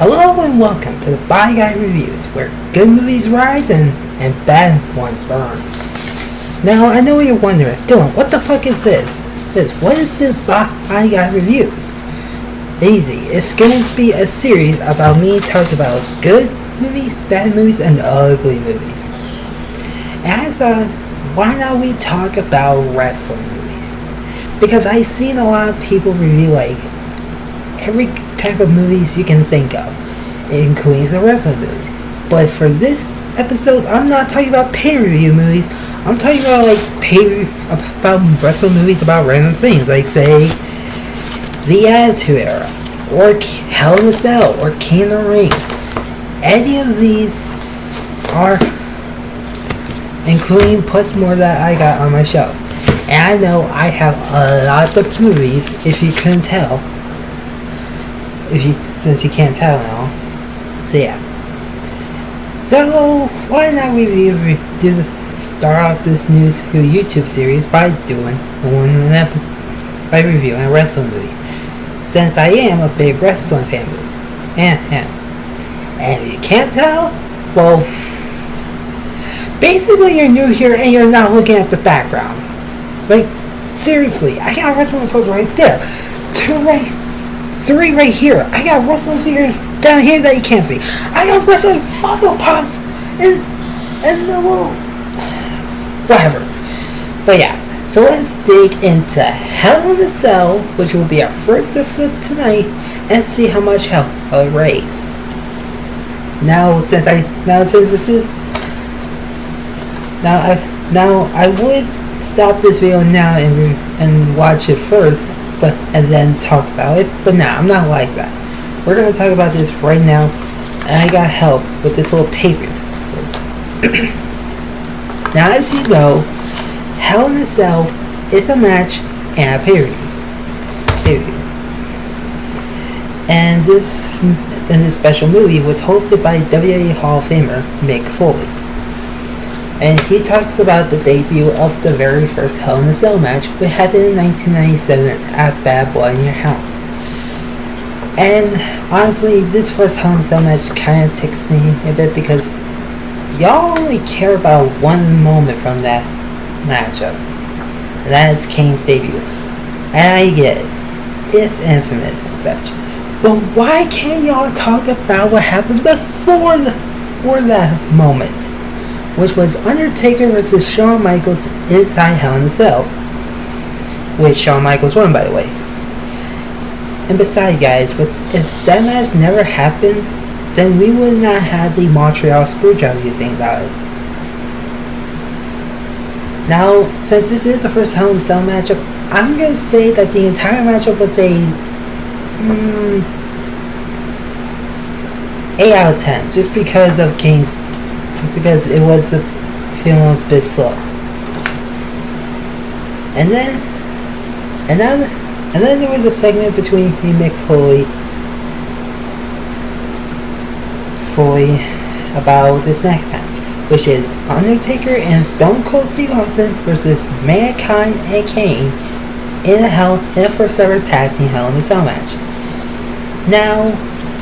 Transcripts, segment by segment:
Hello and welcome to the Bye Guy Reviews, where good movies rise and bad ones burn. Now, I know you're wondering, Dylan, what the fuck is this? What is the Bye Guy Reviews? Easy, it's going to be a series about me talking about good movies, bad movies, and ugly movies. And I thought, why not we talk about wrestling movies? Because I've seen a lot of people review every type of movies you can think of, including the wrestling movies. But for this episode, I'm not talking about pay-per-view movies. I'm talking about about wrestling movies about random things, like say the Attitude Era, or Hell in a Cell, or King of the Ring. Any of these are including plus more that I got on my show. And I know I have a lot of movies, if you couldn't tell. Since you can't tell now. So yeah. So why not we start off this new YouTube series by reviewing a wrestling movie, since I am a big wrestling family. And if you can't tell, well, basically you're new here and you're not looking at the background. Like, seriously, I got wrestling posts right there. Three right here. I got wrestling figures down here that you can't see. I got wrestling Funko Pops and the little whatever. But yeah, so let's dig into Hell in a Cell, which will be our first episode tonight, and see how much hell it raised. Now I would stop this video now and watch it first, and then talk about it. But nah, I'm not like that. We're gonna talk about this right now, and I got help with this little paper. Now, as you know, Hell in a Cell is a match and a pay-per-view. And this special movie was hosted by WWE Hall of Famer Mick Foley. And he talks about the debut of the very first Hell in a Cell match, which happened in 1997 at Bad Blood in Your House. And honestly, this first Hell in a Cell match kind of ticks me a bit, because y'all only care about one moment from that matchup. And that is Kane's debut. And I get it. It's infamous and such. But why can't y'all talk about what happened before that moment? Which was Undertaker vs. Shawn Michaels inside Hell in a Cell, which Shawn Michaels won, by the way. And besides, guys, if that match never happened, then we would not have the Montreal Screwjob, if you think about it. Now, since this is the first Hell in a Cell matchup, I'm going to say that the entire matchup was a 8 out of 10, just because of because it was feeling a bit slow. And then there was a segment between Mick Foley about this next match, which is Undertaker and Stone Cold Steve Austin versus Mankind and Kane in a first ever tag team Hell in a Cell match. Now,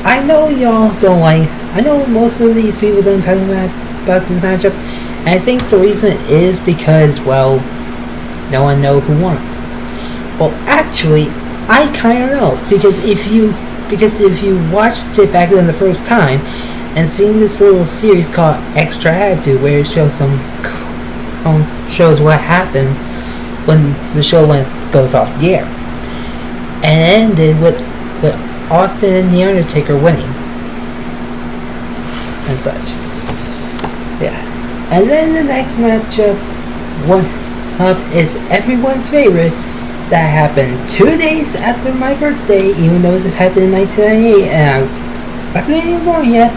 I know y'all don't I know most of these people don't talk about this matchup, and I think the reason is because, well, no one knows who won. Well, actually, I kind of know, because if you watched it back then the first time and seen this little series called Extra Attitude, where it shows shows what happened when the show goes off the air, and ended with Austin and The Undertaker winning and such. Yeah. And then the next matchup is everyone's favorite, that happened 2 days after my birthday, even though this happened in 1998 and I wasn't even born yet.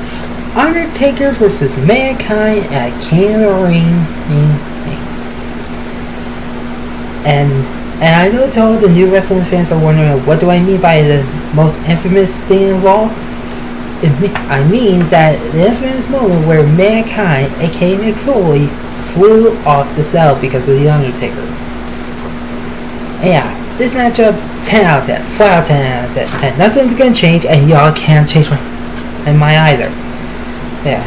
Undertaker versus Mankind at King of the Ring. And I know to all the new wrestling fans are wondering, what do I mean by the most infamous thing involved? I mean that the infamous moment where Mankind, aka Mick Foley, flew off the cell because of The Undertaker. And yeah, this matchup, 10 out of 10, 4 out of 10 out of 10. Nothing's gonna change, and y'all can't change my in my either. Yeah.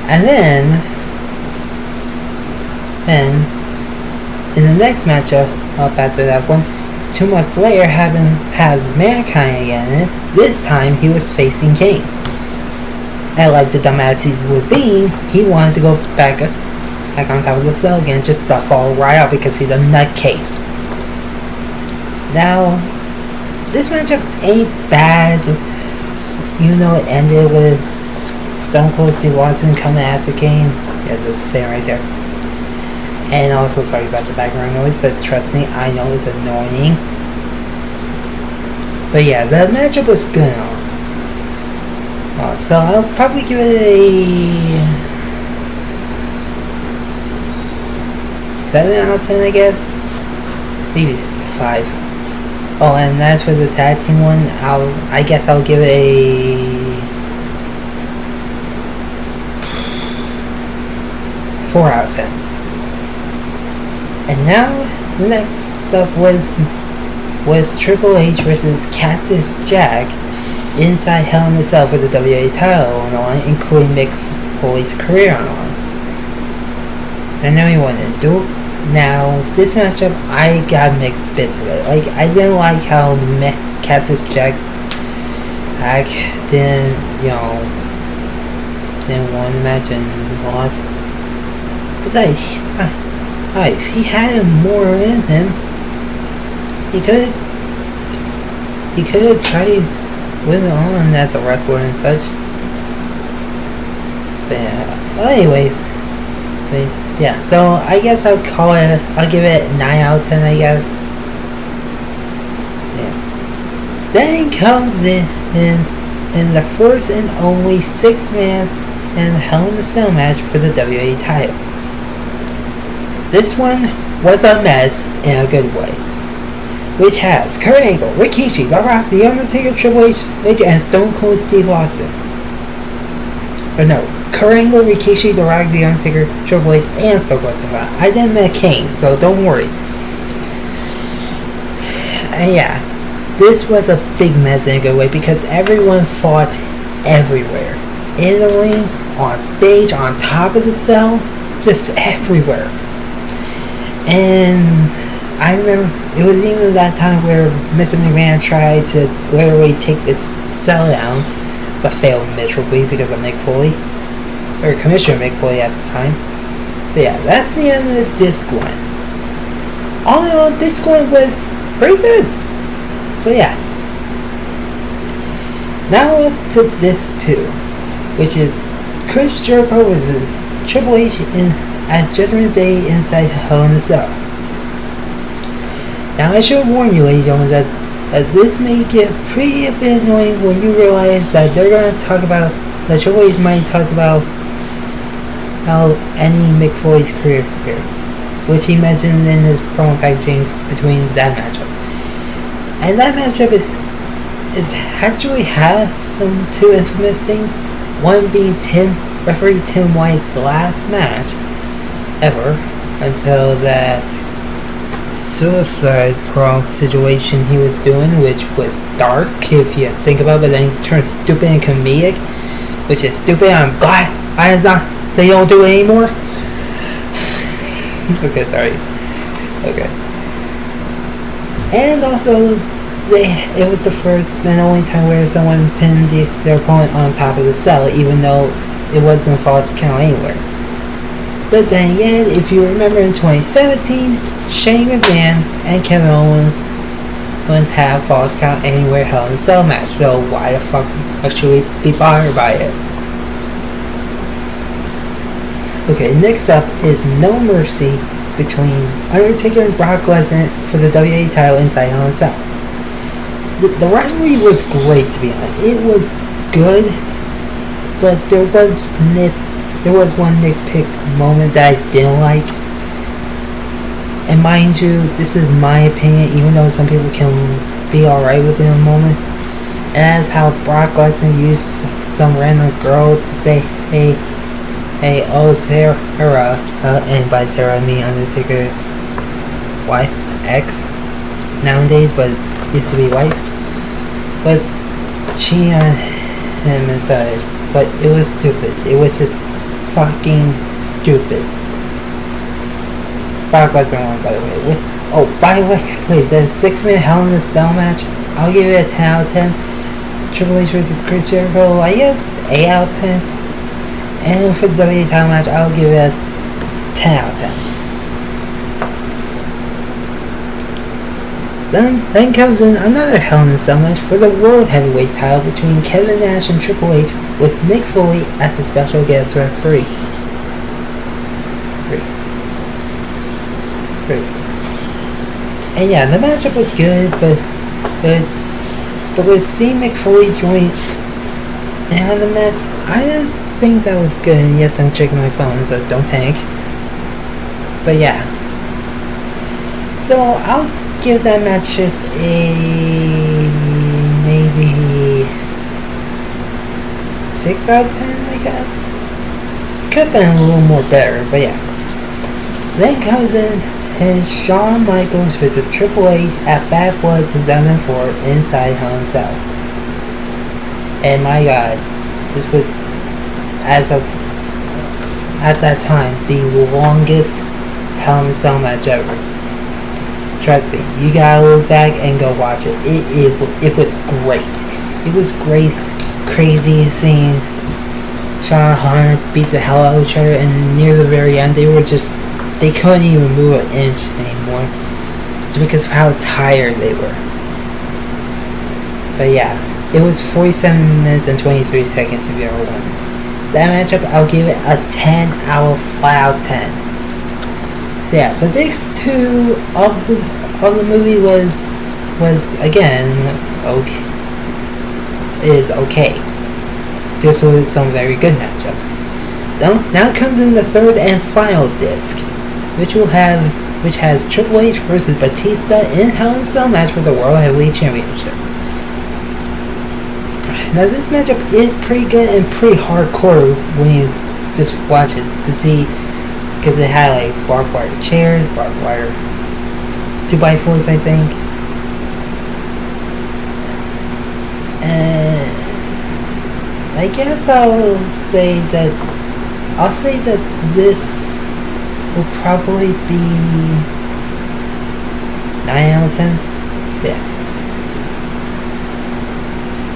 And then in the next matchup, up after that one, 2 months later, has Mankind again, and this time he was facing Kane. And like the dumbass he was being, he wanted to go back on top of the cell again just to fall right out because he's a nutcase. Now, this matchup ain't bad, even though it ended with Stone Cold Steve Austin coming after Kane. Yeah, there's a fan right there. And also, sorry about the background noise, but trust me, I know it's annoying. But yeah, the matchup was good. So I'll probably give it a 7 out of 10, I guess. Maybe 5. Oh, and as for the tag team one, I guess I'll give it a 4 out of 10. And now the next stuff was Triple H versus Cactus Jack inside Hell in a Cell for the WWE title on the line, including Mick Foley's career on the line. And then we went into it. Now this matchup, I got mixed bits of it. Like, I didn't like how Cactus Jack didn't win the match and lost. Besides, he had more in him. He could have tried with it on as a wrestler and such. But yeah, anyways, yeah. So I guess I'll give it 9 out of 10. I guess. Yeah. Then comes in the first and only 6-man and Hell in a Cell match for the WWE title. This one was a mess in a good way, which has Kurt Angle, Rikishi, The Rock, The Undertaker, Triple H, and Stone Cold Steve Austin. Kurt Angle, Rikishi, The Rock, The Undertaker, Triple H, and Stone Cold Steve Austin. I didn't mean Kane, so don't worry. And yeah, this was a big mess in a good way because everyone fought everywhere. In the ring, on stage, on top of the cell, just everywhere. And I remember it was even that time where Mr. McMahon tried to literally take this cell down, but failed miserably because of Mick Foley, or Commissioner Mick Foley at the time. But yeah, that's the end of this one. All in all, this one was pretty good. But yeah. Now up to this 2, which is Chris Jericho versus Triple H at Judgment Day inside Hell in a Cell. Now I should warn you, ladies and gentlemen, that this may get pretty a bit annoying when you realize that they're going to talk about, that Triple H might talk about how ending Mick Foley's career here, which he mentioned in his promo packaging between that matchup. And that matchup is actually has some 2 infamous things. One being referee Tim White's last match ever until that suicide prom situation he was doing, which was dark if you think about it, but then he turned stupid and comedic, which is stupid. I'm glad they don't do it anymore. Okay, sorry. Okay. And also, it was the first and only time where someone pinned their opponent on top of the cell, even though it wasn't a false count anywhere. But then again, if you remember in 2017, Shane McMahon and Kevin Owens had a false count anywhere Hell in a Cell match, so why the fuck should we be bothered by it? Okay, next up is No Mercy between Undertaker and Brock Lesnar for the WWE title inside Hell in a Cell. The rivalry was great, to be honest. It was good, but there was one nitpick moment that I didn't like. And mind you, this is my opinion, even though some people can be alright with it in a moment. And that's how Brock Lesnar used some random girl to say, hey, oh, Sarah, and by Sarah I mean Undertaker's wife, ex, nowadays, but used to be wife. But cheating on him inside, but it was stupid. It was just fucking stupid. Brock Lesnar won, by the way. By the way, wait, the 6-minute Hell in a Cell match, I'll give it a 10 out of 10. Triple H vs. Chris Jericho, I guess 8 out of 10. And for the WWE title match, I'll give it a 10 out of 10. Then comes in another Hell in a Cell match for the World Heavyweight title between Kevin Nash and Triple H, with Mick Foley as a special guest referee. And yeah, the matchup was good, but with seeing Mick Foley join in on the mess, I didn't think that was good. And yes, I'm checking my phone, so don't panic. But yeah, so I'll give that matchup a maybe 6 out of 10, I guess. It could have been a little more better, but yeah. Then comes in Shawn Michaels with a Triple H at Bad Blood 2004 inside Hell in a Cell. And my god, this was, as of at that time, the longest Hell in a Cell match ever. Trust me, you gotta look back and go watch it. It was great. It was crazy seeing Shawn and Hunter beat the hell out of each other, and near the very end, they couldn't even move an inch anymore, just because of how tired they were. But yeah, it was 47 minutes and 23 seconds to be our winner. That matchup, I'll give it a 10 out of 10. So yeah, so Disc 2 of the movie was again okay. Is okay. Just with some very good matchups. Now comes in the third and final disc, which has Triple H versus Batista in Hell in a Cell match for the World Heavyweight Championship. Now this matchup is pretty good and pretty hardcore when you just watch it to see, because it had like barbed wire chairs, barbed wire 2x4s, I think. And I guess I'll say that this will probably be 9 out of 10. Yeah.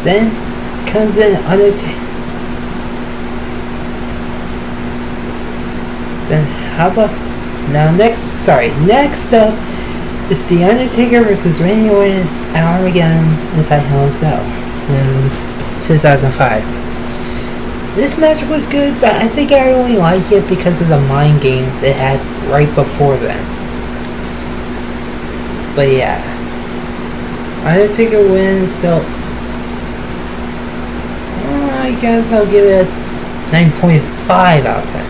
Then comes in Undertaker. Then how about next up is The Undertaker versus Randy Orton at Armageddon inside Hell in a Cell in 2005. This match was good, but I think I only like it because of the mind games it had right before then. But yeah, Undertaker wins, so I guess I'll give it a 9.5 out of 10.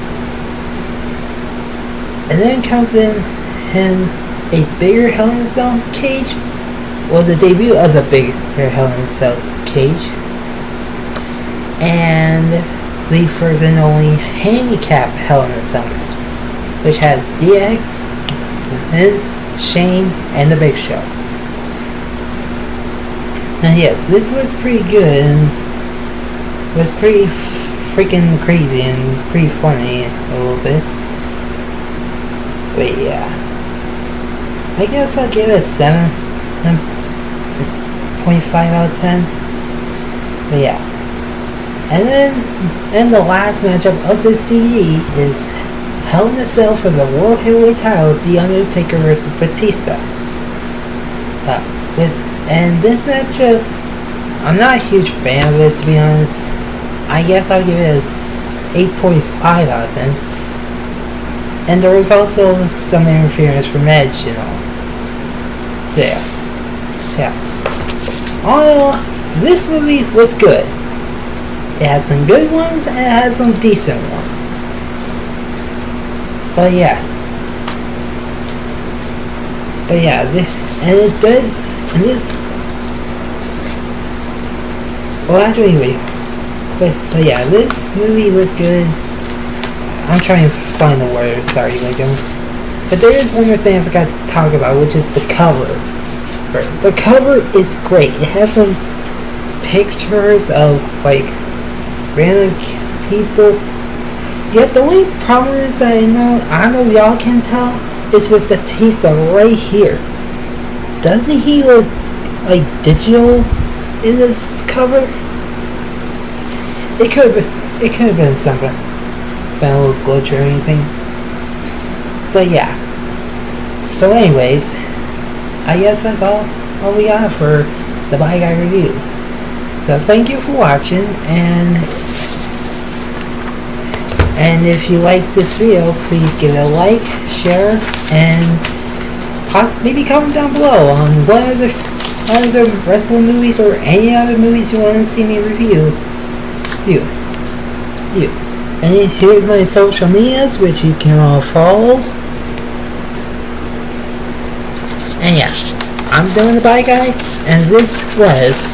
And then comes in a bigger Hell in a Cell cage. Well, the debut of the bigger Hell in a Cell cage. And the first and only handicap Hell in a Cell match, which has DX, Miz, Shane, and The Big Show. And yes, this was pretty good, and it was pretty freaking crazy and pretty funny a little bit. But yeah, I guess I'll give it a 7.5 out of 10. But yeah. And the last matchup of this DVD is Hell in a Cell for the World Heavyweight title, The Undertaker versus Batista. And this matchup, I'm not a huge fan of it, to be honest. I guess I'll give it a 8.5 out of 10. And there was also some interference from Edge, you know. So yeah. All in all, this movie was good. It has some good ones and it has some decent ones. But yeah, but yeah, this movie was good. I'm trying to find the words, sorry, but there is one more thing I forgot to talk about, which is the cover. The cover is great. It has some pictures of like random people. Yet the only problem is that I don't know if y'all can tell, is with Batista right here. Doesn't he look like digital in this cover? It could have been something, been a little glitch or anything. But yeah. So anyways, I guess that's all we got for the Bye Guy reviews. So thank you for watching, and if you like this video, please give it a like, share, and maybe comment down below on what other wrestling movies or any other movies you want to see me review. And here's my social medias, which you can all follow. And yeah, I'm doing the Bye Guy, and this was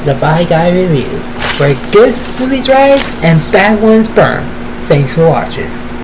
the Bye Guy reviews, where good movies rise and bad ones burn. Thanks for watching.